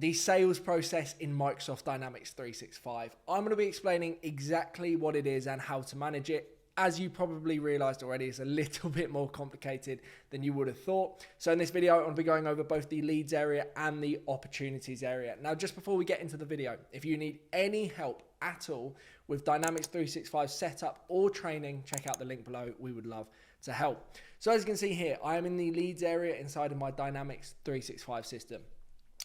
the sales process in Microsoft Dynamics 365. I'm going to be explaining exactly what it is and how to manage it. As you probably realized already, it's a little bit more complicated than you would have thought. So in this video, I'm going to be going over both the leads area and the opportunities area. Now, just before we get into the video, if you need any help at all with Dynamics 365 setup or training, check out the link below. We would love to help. So as you can see here, I am in the leads area inside of my Dynamics 365 system.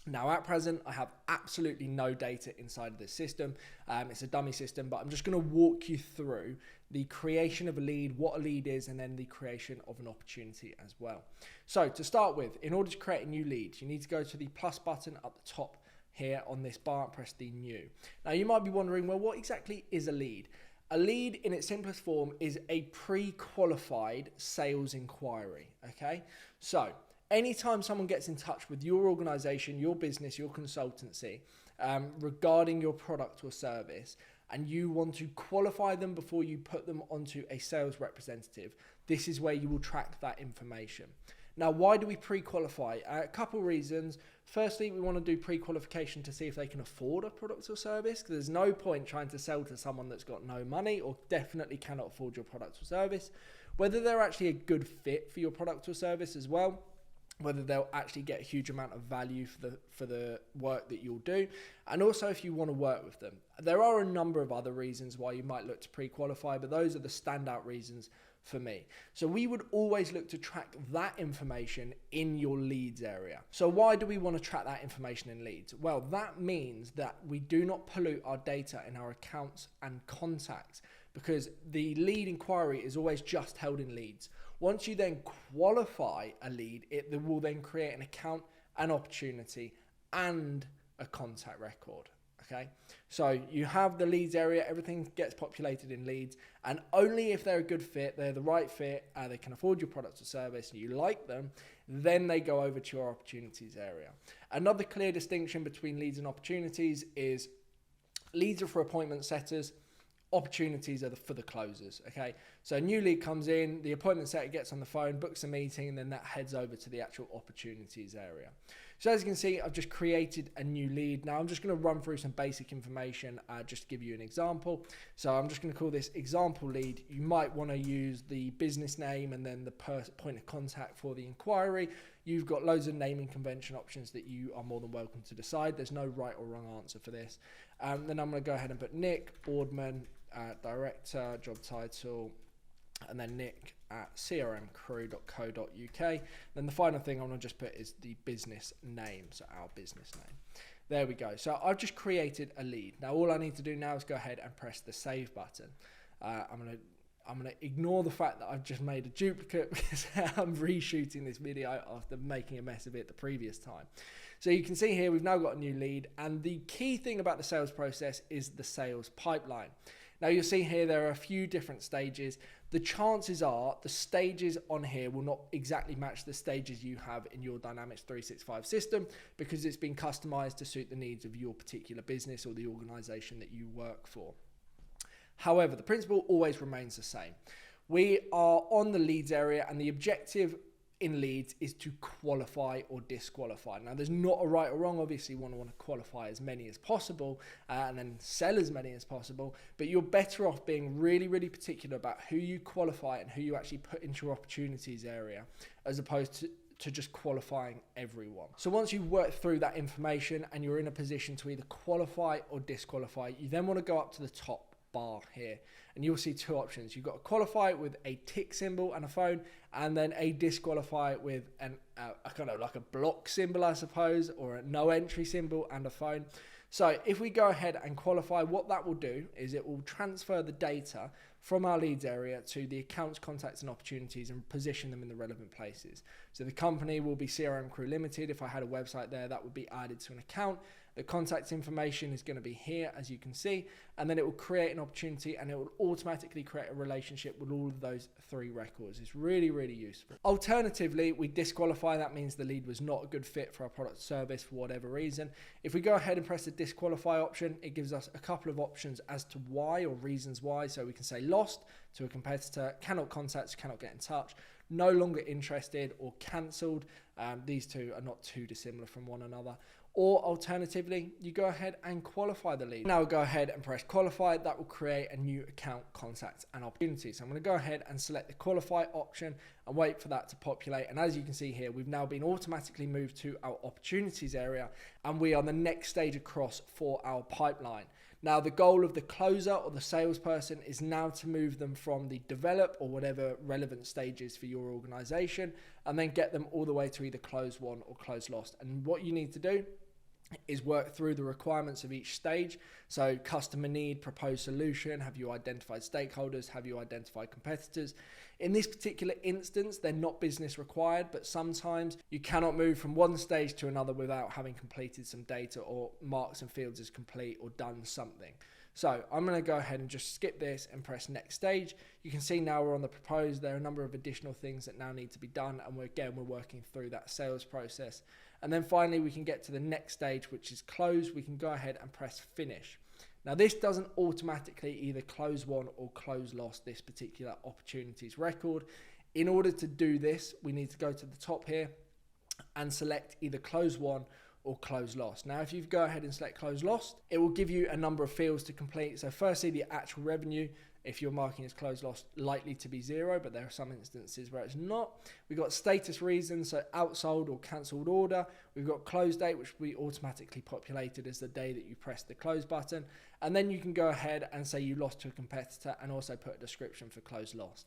Now at present, I have absolutely no data inside of this system. It's a dummy system, but I'm just going to walk you through the creation of a lead, what a lead is, and then the creation of an opportunity as well. So to start with, in order to create a new lead, you need to go to the plus button up the top here on this bar and press the new. Now you might be wondering, well, what exactly is a lead? A lead in its simplest form is a pre-qualified sales inquiry, okay? So anytime someone gets in touch with your organization, your business, your consultancy, regarding your product or service, and you want to qualify them before you put them onto a sales representative, this is where you will track that information. Now, why do we pre-qualify? A couple reasons. Firstly, we want to do pre-qualification to see if they can afford a product or service, because there's no point trying to sell to someone that's got no money or definitely cannot afford your product or service. Whether they're actually a good fit for your product or service as well, whether they'll actually get a huge amount of value for the work that you'll do, and also if you want to work with them. There are a number of other reasons why you might look to pre-qualify, but those are the standout reasons for me. So we would always look to track that information in your leads area. So why do we want to track that information in leads? Well, that means that we do not pollute our data in our accounts and contacts, because the lead inquiry is always just held in leads. Once you then qualify a lead, it will then create an account, an opportunity, and a contact record. Okay, so you have the leads area, everything gets populated in leads, and only if they're a good fit, they're the right fit, they can afford your product or service, and you like them, then they go over to your opportunities area. Another clear distinction between leads and opportunities is leads are for appointment setters, opportunities are for the closers. Okay, so a new lead comes in, the appointment setter gets on the phone, books a meeting, and then that heads over to the actual opportunities area. So as you can see, I've just created a new lead. Now I'm just going to run through some basic information just to give you an example. So I'm just going to call this example lead. You might want to use the business name and then the point of contact for the inquiry. You've got loads of naming convention options that you are more than welcome to decide. There's no right or wrong answer for this. Then I'm going to go ahead and put Nick Boardman, director, job title, and then Nick at crmcrew.co.uk. Then the final thing I'm going to just put is the business name, so our business name. There we go. So I've just created a lead. Now all I need to do now is go ahead and press the save button. I'm going to ignore the fact that I've just made a duplicate because I'm reshooting this video after making a mess of it the previous time. So you can see here we've now got a new lead, and the key thing about the sales process is the sales pipeline. Now you'll see here there are a few different stages. The chances are the stages on here will not exactly match the stages you have in your Dynamics 365 system, because it's been customized to suit the needs of your particular business or the organization that you work for. However, the principle always remains the same. We are on the leads area, and the objective in leads is to qualify or disqualify. Now, there's not a right or wrong. Obviously, you want to qualify as many as possible and then sell as many as possible, but you're better off being really, really particular about who you qualify and who you actually put into your opportunities area, as opposed to just qualifying everyone. So once you work through that information and you're in a position to either qualify or disqualify, you then want to go up to the top bar here, and you'll see two options. You've got to qualify with a tick symbol and a phone, and then a disqualify with a kind of like a block symbol, I suppose, or a no entry symbol and a phone. So if we go ahead and qualify, what that will do is it will transfer the data from our leads area to the accounts, contacts, and opportunities and position them in the relevant places. So the company will be CRM Crew Limited. If I had a website there, that would be added to an account. The contact information is going to be here, as you can see, and then it will create an opportunity, and it will automatically create a relationship with all of those three records. It's really, really useful. Alternatively, we disqualify. That means the lead was not a good fit for our product or service for whatever reason. If we go ahead and press the disqualify option, it gives us a couple of options as to why, or reasons why. So we can say lost to a competitor, cannot contact, cannot get in touch, no longer interested, or cancelled. These two are not too dissimilar from one another. Or alternatively, you go ahead and qualify the lead. Now go ahead and press qualify. That will create a new account, contact, and opportunity. So I'm going to go ahead and select the qualify option and wait for that to populate. And as you can see here, we've now been automatically moved to our opportunities area, and we are on the next stage across for our pipeline. Now, the goal of the closer or the salesperson is now to move them from the develop or whatever relevant stages for your organization, and then get them all the way to either close won or close lost. And what you need to do is work through the requirements of each stage. So customer need, proposed solution, have you identified stakeholders, have you identified competitors? In this particular instance, they're not business required, but sometimes you cannot move from one stage to another without having completed some data or marked some fields as complete or done something. So I'm going to go ahead and just skip this and press next stage. You can see now we're on the proposed. There are a number of additional things that now need to be done, and we're working through that sales process. And then finally, we can get to the next stage, which is close. We can go ahead and press finish. Now, this doesn't automatically either close won or close lost this particular opportunities record. In order to do this, we need to go to the top here and select either close won or close lost. Now, if you go ahead and select close lost, it will give you a number of fields to complete. So firstly, the actual revenue, if you're marking as close lost, likely to be 0, but there are some instances where it's not. We've got status reasons, so outsold or cancelled order. We've got close date, which we automatically populated as the day that you press the close button. And then you can go ahead and say you lost to a competitor and also put a description for close lost.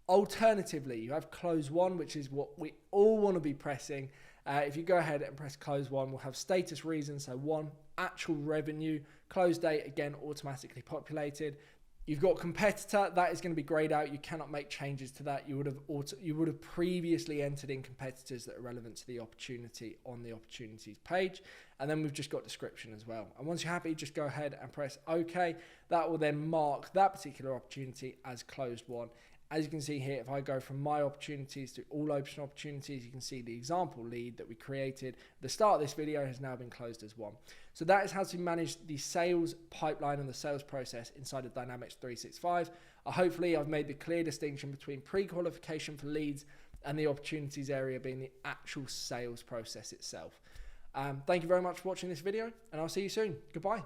Alternatively, you have close won, which is what we all want to be pressing. If you go ahead and press close won, we'll have status reason, so 1, actual revenue, close date, again, automatically populated. You've got competitor, that is going to be grayed out. You cannot make changes to that. You would have previously entered in competitors that are relevant to the opportunity on the opportunities page. And then we've just got description as well. And once you're happy, just go ahead and press OK. That will then mark that particular opportunity as closed won. As you can see here, if I go from my opportunities to all open opportunities, you can see the example lead that we created at the start of this video has now been closed as won. So that is how to manage the sales pipeline and the sales process inside of Dynamics 365. Hopefully I've made the clear distinction between pre-qualification for leads and the opportunities area being the actual sales process itself. Thank you very much for watching this video, and I'll see you soon. Goodbye.